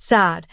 Sad.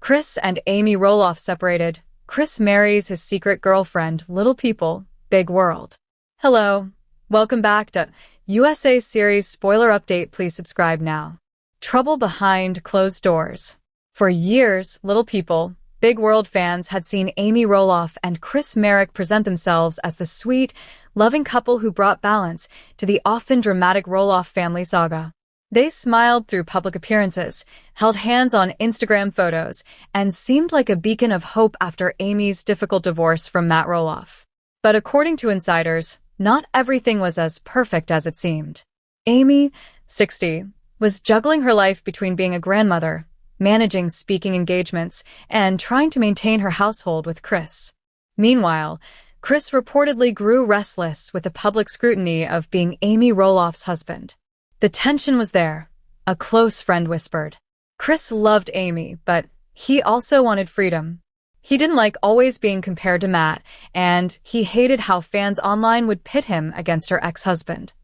Chris and Amy Roloff separated. Chris marries his secret girlfriend. Little people, big world. Hello. Welcome back to USA series spoiler update. Please subscribe now. Trouble behind closed doors. For years, Little People, Big World fans had seen Amy Roloff and Chris Marek present themselves as the sweet, loving couple who brought balance to the often dramatic Roloff family saga. They smiled through public appearances, held hands on Instagram photos, and seemed like a beacon of hope after Amy's difficult divorce from Matt Roloff. But according to insiders, not everything was as perfect as it seemed. Amy, 60, was juggling her life between being a grandmother, managing speaking engagements, and trying to maintain her household with Chris. Meanwhile, Chris reportedly grew restless with the public scrutiny of being Amy Roloff's husband. The tension was there, a close friend whispered. Chris loved Amy, but he also wanted freedom. He didn't like always being compared to Matt, and he hated how fans online would pit him against her ex-husband.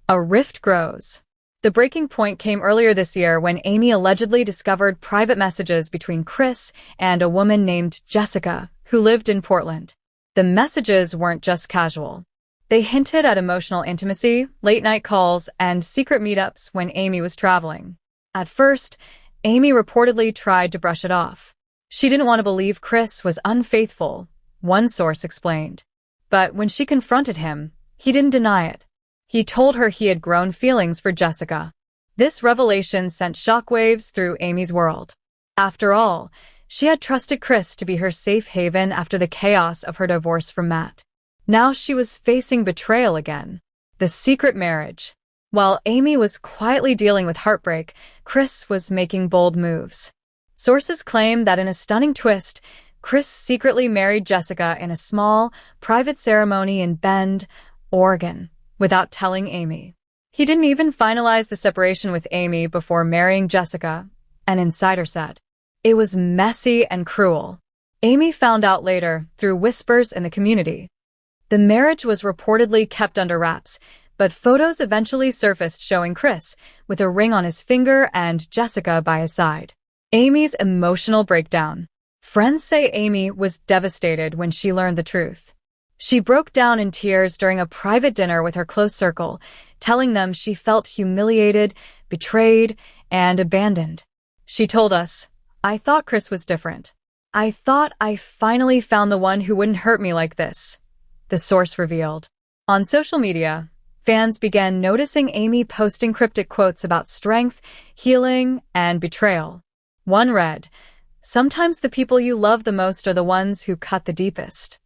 A rift grows. The breaking point came earlier this year when Amy allegedly discovered private messages between Chris and a woman named Jessica, who lived in Portland. The messages weren't just casual. They hinted at emotional intimacy, late-night calls, and secret meetups when Amy was traveling. At first, Amy reportedly tried to brush it off. She didn't want to believe Chris was unfaithful, one source explained. But when she confronted him, he didn't deny it. He told her he had grown feelings for Jessica. This revelation sent shockwaves through Amy's world. After all, she had trusted Chris to be her safe haven after the chaos of her divorce from Matt. Now she was facing betrayal again. The secret marriage. While Amy was quietly dealing with heartbreak, Chris was making bold moves. Sources claim that in a stunning twist, Chris secretly married Jessica in a small, private ceremony in Bend, Oregon, without telling Amy. He didn't even finalize the separation with Amy before marrying Jessica, an insider said. It was messy and cruel. Amy found out later through whispers in the community. The marriage was reportedly kept under wraps, but photos eventually surfaced showing Chris with a ring on his finger and Jessica by his side. Amy's emotional breakdown. Friends say Amy was devastated when she learned the truth. She broke down in tears during a private dinner with her close circle, telling them she felt humiliated, betrayed, and abandoned. She told us, "I thought Chris was different. I thought I finally found the one who wouldn't hurt me like this," the source revealed. On social media, fans began noticing Amy posting cryptic quotes about strength, healing, and betrayal. One read, "Sometimes the people you love the most are the ones who cut the deepest."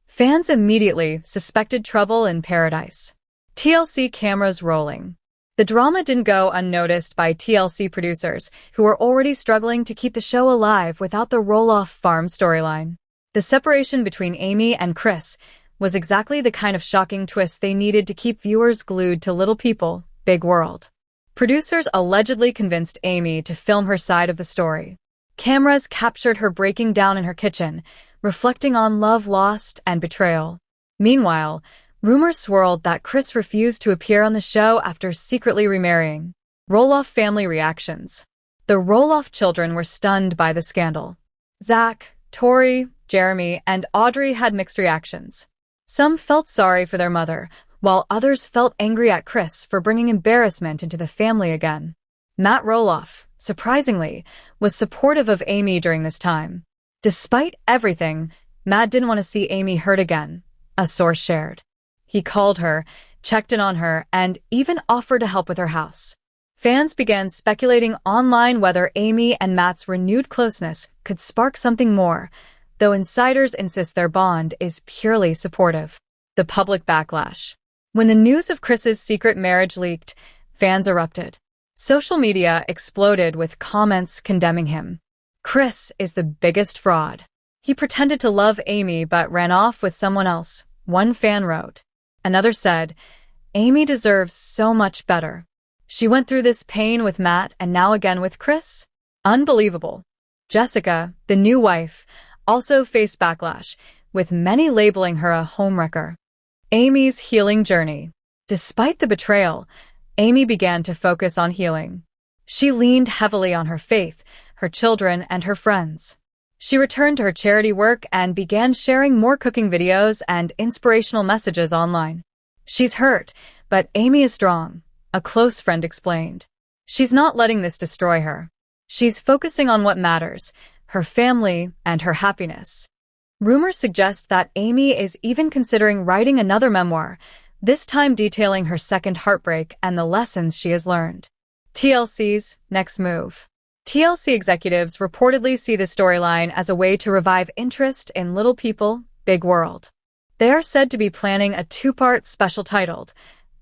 Fans immediately suspected trouble in paradise. TLC cameras rolling. The drama didn't go unnoticed by TLC producers, who were already struggling to keep the show alive without the Roloff farm storyline. The separation between Amy and Chris was exactly the kind of shocking twist they needed to keep viewers glued to Little People, Big World. Producers allegedly convinced Amy to film her side of the story. Cameras captured her breaking down in her kitchen, reflecting on love lost and betrayal. Meanwhile, rumors swirled that Chris refused to appear on the show after secretly remarrying. Roloff family reactions. The Roloff children were stunned by the scandal. Zach, Tori, Jeremy, and Audrey had mixed reactions. Some felt sorry for their mother, while others felt angry at Chris for bringing embarrassment into the family again. Matt Roloff, surprisingly, was supportive of Amy during this time. Despite everything, Matt didn't want to see Amy hurt again, a source shared. He called her, checked in on her, and even offered to help with her house. Fans began speculating online whether Amy and Matt's renewed closeness could spark something more, though insiders insist their bond is purely supportive. The public backlash. When the news of Chris's secret marriage leaked, fans erupted. Social media exploded with comments condemning him. Chris is the biggest fraud. He pretended to love Amy but ran off with someone else, one fan wrote. Another said, "Amy deserves so much better. She went through this pain with Matt and now again with Chris? Unbelievable." Jessica, the new wife, also faced backlash, with many labeling her a homewrecker. Amy's healing journey. Despite the betrayal, Amy began to focus on healing. She leaned heavily on her faith, her children, and her friends. She returned to her charity work and began sharing more cooking videos and inspirational messages online. "She's hurt, but Amy is strong," a close friend explained. "She's not letting this destroy her. She's focusing on what matters, her family and her happiness." Rumors suggest that Amy is even considering writing another memoir, this time detailing her second heartbreak and the lessons she has learned. TLC's next move. TLC executives reportedly see the storyline as a way to revive interest in Little People, Big World. They are said to be planning a two-part special titled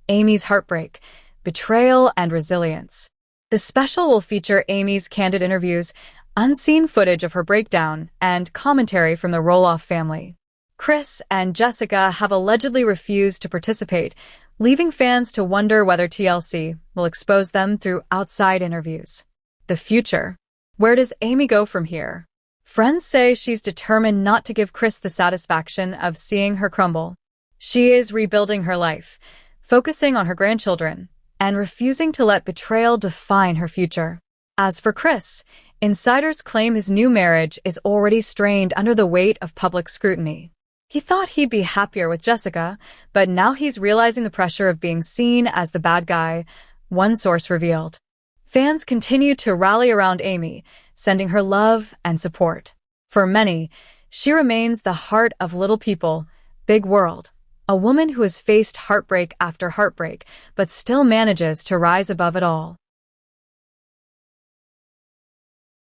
Amy's Heartbreak, Betrayal and Resilience. The special will feature Amy's candid interviews, unseen footage of her breakdown, and commentary from the Roloff family. Chris and Jessica have allegedly refused to participate, leaving fans to wonder whether TLC will expose them through outside interviews. The future. Where does Amy go from here? Friends say she's determined not to give Chris the satisfaction of seeing her crumble. She is rebuilding her life, focusing on her grandchildren, and refusing to let betrayal define her future. As for Chris, insiders claim his new marriage is already strained under the weight of public scrutiny. He thought he'd be happier with Jessica, but now he's realizing the pressure of being seen as the bad guy, one source revealed. Fans continue to rally around Amy, sending her love and support. For many, she remains the heart of Little People, Big World, a woman who has faced heartbreak after heartbreak, but still manages to rise above it all.